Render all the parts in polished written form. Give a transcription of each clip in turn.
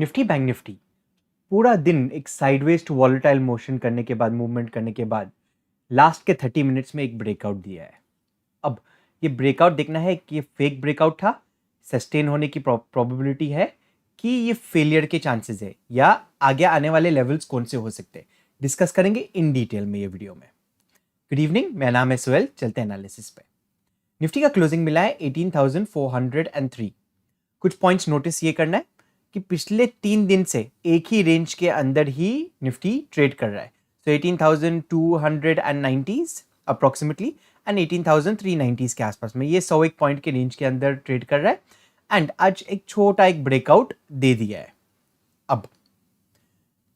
Nifty bank Nifty पूरा दिन एक साइडवेज टू वॉलेटाइल मोशन करने के बाद मूवमेंट करने के बाद लास्ट के 30 मिनट्स में एक ब्रेकआउट दिया है। अब ये ब्रेकआउट देखना है कि ये फेक ब्रेकआउट था, सस्टेन होने की प्रोबेबिलिटी है कि ये फेलियर के चांसेस है या आगे आने वाले लेवल्स कौन से हो सकते हैं, डिस्कस करेंगे इन डिटेल में ये वीडियो में। गुड इवनिंग, मेरा नाम है सोहेल। चलते हैं एनालिसिस पे। निफ्टी का क्लोजिंग मिला है 18,403। कुछ पॉइंट्स नोटिस ये करना है कि पिछले 3 दिन से एक ही रेंज के अंदर ही निफ्टी ट्रेड कर रहा है। सो 18,290 अप्रोक्सीमेटली एंड 18,390 के आसपास में, ये 101 पॉइंट के रेंज के अंदर ट्रेड कर रहा है एंड आज एक छोटा एक ब्रेकआउट दे दिया है। अब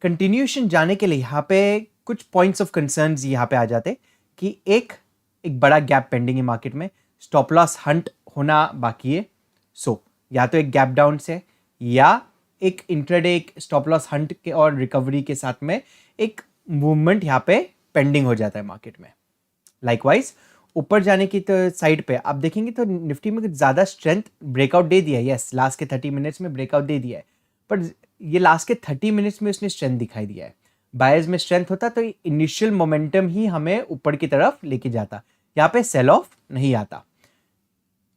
कंटिन्यूएशन जाने के लिए यहाँ पे कुछ पॉइंट्स ऑफ कंसर्न्स यहाँ पे आ जाते कि एक बड़ा गैप पेंडिंग है मार्केट में, स्टॉप लॉस हंट होना बाकी है। सो या तो एक गैप डाउन से या एक इंट्राडे एक स्टॉप लॉस हंट के और रिकवरी के साथ में एक मूवमेंट यहाँ पे पेंडिंग हो जाता है मार्केट में। लाइकवाइज ऊपर जाने की तो साइड पे आप देखेंगे तो निफ्टी में ज़्यादा स्ट्रेंथ ब्रेकआउट दे दिया है। यस, लास्ट के 30 मिनट्स में ब्रेकआउट दे दिया है, पर ये लास्ट के 30 मिनट्स में उसने स्ट्रेंथ दिखाई दिया है। बायर्स में स्ट्रेंथ होता तो इनिशियल मोमेंटम ही हमें ऊपर की तरफ लेके जाता, यहाँ पे सेल ऑफ नहीं आता।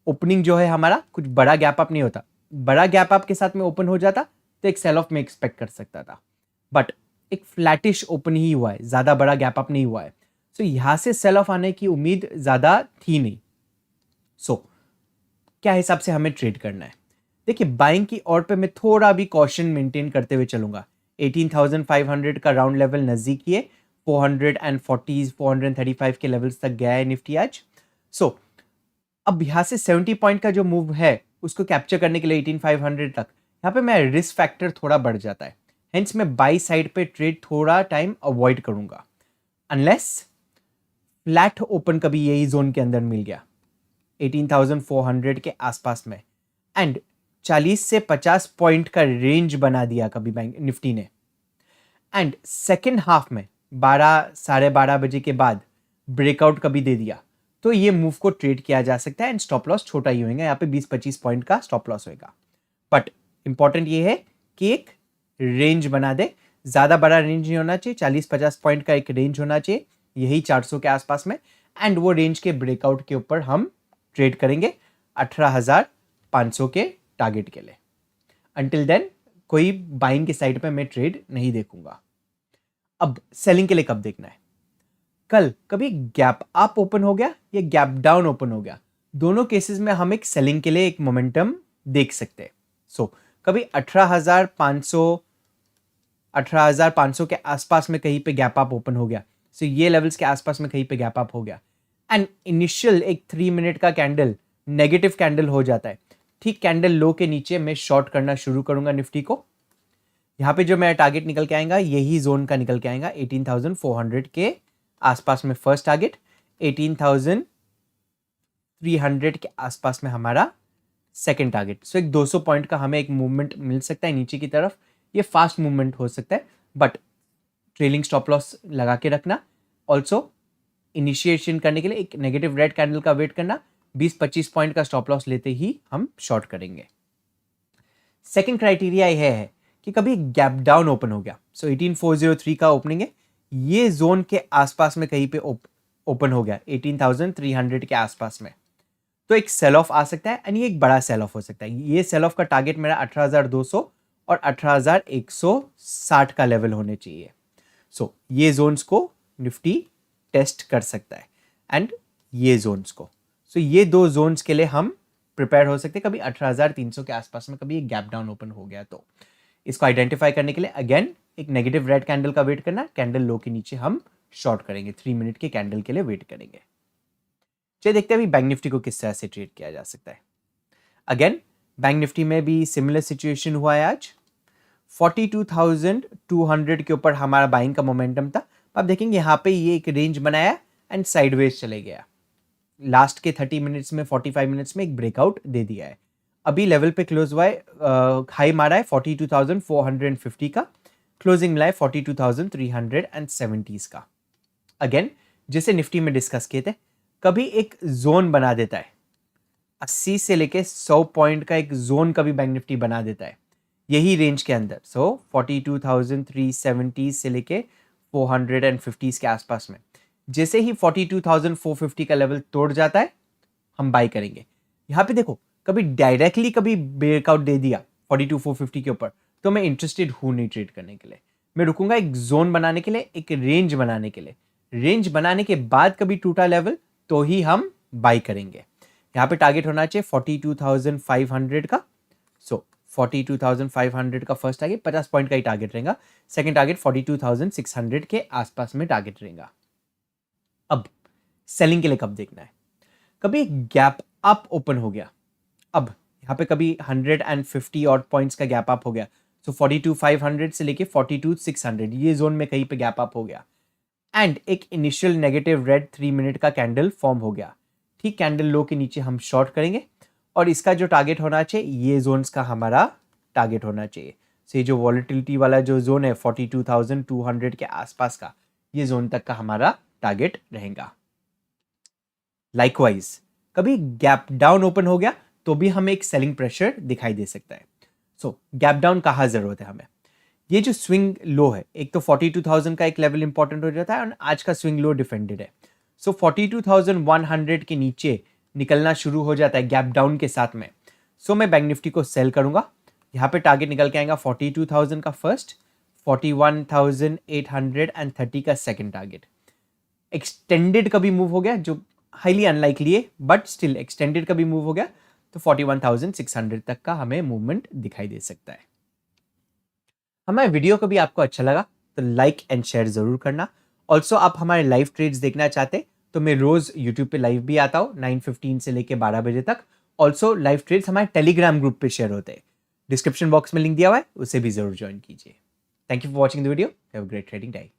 ओपनिंग जो है हमारा कुछ बड़ा गैप अप नहीं होता, बड़ा गैप अप के साथ में ओपन हो जाता तो एक सेल ऑफ में एक्सपेक्ट कर सकता था, बट एक फ्लैटिश ओपन ही हुआ है, ज़्यादा बड़ा गैप अप नहीं हुआ है। सो यहाँ से सेल ऑफ आने की उम्मीद ज़्यादा थी नहीं। सो क्या हिसाब से हमें ट्रेड करना है, देखिए बाइंग की ओर पे मैं थोड़ा भी कॉशन मेंटेन करते हुए चलूंगा। 18,500 का राउंड लेवल नज़दीक ही है, 440 435 के लेवल्स तक गया है निफ्टी आज। सो अब यहाँ से 70 पॉइंट का जो मूव है उसको कैप्चर करने के लिए 18,500 तक यहाँ पे मैं रिस्क फैक्टर थोड़ा बढ़ जाता है, हेंस मैं बाई साइड पे ट्रेड थोड़ा टाइम अवॉइड करूंगा अनलेस फ्लैट ओपन कभी यही जोन के अंदर मिल गया 18,400 के आसपास में एंड 40 से 50 पॉइंट का रेंज बना दिया कभी बैंक निफ्टी ने एंड सेकेंड हाफ में 12-12:30 बजे के बाद ब्रेकआउट कभी दे दिया तो ये मूव को ट्रेड किया जा सकता है एंड स्टॉप लॉस छोटा ही होगा, यहाँ पे 20-25 पॉइंट का स्टॉप लॉस होगा। बट इंपॉर्टेंट ये है कि एक रेंज बना दे, ज़्यादा बड़ा रेंज नहीं होना चाहिए, 40-50 पॉइंट का एक रेंज होना चाहिए, यही 400 के आसपास में, एंड वो रेंज के ब्रेकआउट के ऊपर हम ट्रेड करेंगे 18,500 के टारगेट के लिए। अंटिल देन कोई बाइंग के साइड पे मैं ट्रेड नहीं देखूंगा। अब सेलिंग के लिए कब देखना है, कल कभी गैप अप ओपन हो गया या गैप डाउन ओपन हो गया, दोनों केसेस में हम एक सेलिंग के लिए एक मोमेंटम देख सकते हैं। सो कभी 18,500 के आसपास में कहीं पे गैप अप ओपन हो गया, सो ये लेवल्स के आसपास में कहीं पे गैप अप हो गया एंड इनिशियल एक 3 मिनट का कैंडल नेगेटिव कैंडल हो जाता है, ठीक कैंडल लो के नीचे मैं शॉर्ट करना शुरू करूंगा निफ्टी को। यहाँ पे जो मेरा टारगेट निकल के आएगा यही जोन का निकल के आएगा 18,400 के आसपास में फर्स्ट टारगेट, 18,300 के आसपास में हमारा सेकेंड टारगेट। सो एक 200 पॉइंट का हमें एक मूवमेंट मिल सकता है नीचे की तरफ, ये फास्ट मूवमेंट हो सकता है बट ट्रेलिंग स्टॉप लॉस लगा के रखना। ऑल्सो इनिशिएशन करने के लिए एक नेगेटिव रेड कैंडल का वेट करना, 20-25 पॉइंट का स्टॉप लॉस लेते ही हम शॉर्ट करेंगे। सेकेंड क्राइटेरिया यह है कि कभी गैप डाउन ओपन हो गया, सो 18,403 का ओपनिंग है, ये जोन के आसपास में कहीं पे ओपन हो गया 18,300 के आसपास में, तो एक सेल ऑफ आ सकता है एंड ये एक बड़ा सेल ऑफ हो सकता है। ये सेल ऑफ का टारगेट मेरा 18,200 और 18,160 का लेवल होने चाहिए। सो ये जोन्स को निफ्टी टेस्ट कर सकता है एंड ये जोन्स को, सो ये दो जोन्स के लिए हम प्रिपेयर हो सकते हैं। कभी 18,300 के आसपास में कभी एक गैप डाउन ओपन हो गया तो इसको आइडेंटिफाई करने के लिए अगेन एक नेगेटिव रेड कैंडल का वेट करना, कैंडल लो के नीचे हम शॉर्ट करेंगे, 3 मिनट के कैंडल के लिए वेट करेंगे। चलिए देखते हैं अभी बैंक निफ्टी को किस तरह से ट्रेड किया जा सकता है। अगेन बैंक निफ्टी में भी सिमिलर सिचुएशन हुआ है आज, 42,200 के ऊपर हमारा बाइंग का मोमेंटम था। आप देखेंगे यहाँ पे ये एक रेंज बनाया एंड साइडवेज चले गया, लास्ट के 30 मिनट्स में 45 मिनट्स में एक ब्रेकआउट दे दिया है। अभी लेवल पे क्लोज हुआ है, हाई मारा है 42,450 का, क्लोजिंग मिला है 42,370 का। अगेन जैसे निफ्टी में डिस्कस किए थे, कभी एक जोन बना देता है, 80 से लेके 100 पॉइंट का एक जोन कभी बैंक निफ्टी बना देता है, यही रेंज के अंदर, सो 42,370 से लेके 450 के आसपास में। जैसे ही 42,450 का लेवल तोड़ जाता है हम बाई करेंगे। यहाँ पे देखो, कभी डायरेक्टली कभी ब्रेकआउट दे दिया 42,450 के ऊपर तो मैं इंटरेस्टेड हूँ नहीं ट्रेड करने के लिए। मैं रुकूंगा एक जोन बनाने के लिए, एक रेंज बनाने के लिए। रेंज बनाने के बाद कभी टूटा लेवल तो ही हम बाई करेंगे। यहाँ पे टारगेट होना चाहिए 42,500 का। सो 42,500 का फर्स्ट टारगेट, 50 पॉइंट का ही टारगेट रहेगा। सेकंड टारगेट 42,600 के आसपास में टारगेट रहेगा। अब सेलिंग के लिए कब देखना है? कभी गैप अप ओपन हो गया, अब यहाँ पे कभी 150 और पॉइंट्स का गैप अप हो गया, सो 42,500 से लेके 42,600 ये जोन में कहीं पे गैप अप हो गया एंड एक इनिशियल नेगेटिव रेड 3 मिनट का कैंडल फॉर्म हो गया। ठीक कैंडल लो के नीचे हम शॉर्ट करेंगे और इसका जो टारगेट होना चाहिए ये जोन्स का हमारा टारगेट होना चाहिए। से जो वॉलेटिलिटी वाला जो जोन है 42,200 के आसपास का, ये जोन तक का हमारा टारगेट रहेगा। लाइकवाइज कभी गैप डाउन ओपन हो गया तो भी हमें एक सेलिंग प्रेशर दिखाई दे सकता है। सो गैप डाउन कहाँ जरूरत है हमें? ये जो स्विंग लो है, एक तो 42,000 का एक लेवल इंपॉर्टेंट हो जाता है और आज का स्विंग लो डिफेंडेड है। सो 42,100 के नीचे निकलना शुरू हो जाता है गैप डाउन के साथ में। सो मैं बैंक निफ्टी को सेल करूंगा। यहाँ पे टारगेट निकल के आएगा 42,000 का फर्स्ट, 41,830 का सेकंड टारगेट। एक्सटेंडेड कभी मूव हो गया, जो हाईली अनलाइकली है बट स्टिल एक्सटेंडेड कभी मूव हो गया तो 41,600 तक का हमें मूवमेंट दिखाई दे सकता है। हमारा वीडियो कभी आपको अच्छा लगा तो लाइक एंड शेयर जरूर करना। ऑल्सो आप हमारे लाइव ट्रेड्स देखना चाहते तो मैं रोज यूट्यूब पे लाइव भी आता हूँ 9:15 से लेके 12 बजे तक। ऑल्सो लाइव ट्रेड्स हमारे टेलीग्राम ग्रुप पे शेयर होते हैं, डिस्क्रिप्शन बॉक्स में लिंक दिया हुआ है, उसे भी जरूर ज्वाइन कीजिए। Thank you for watching the video. Have a great trading day.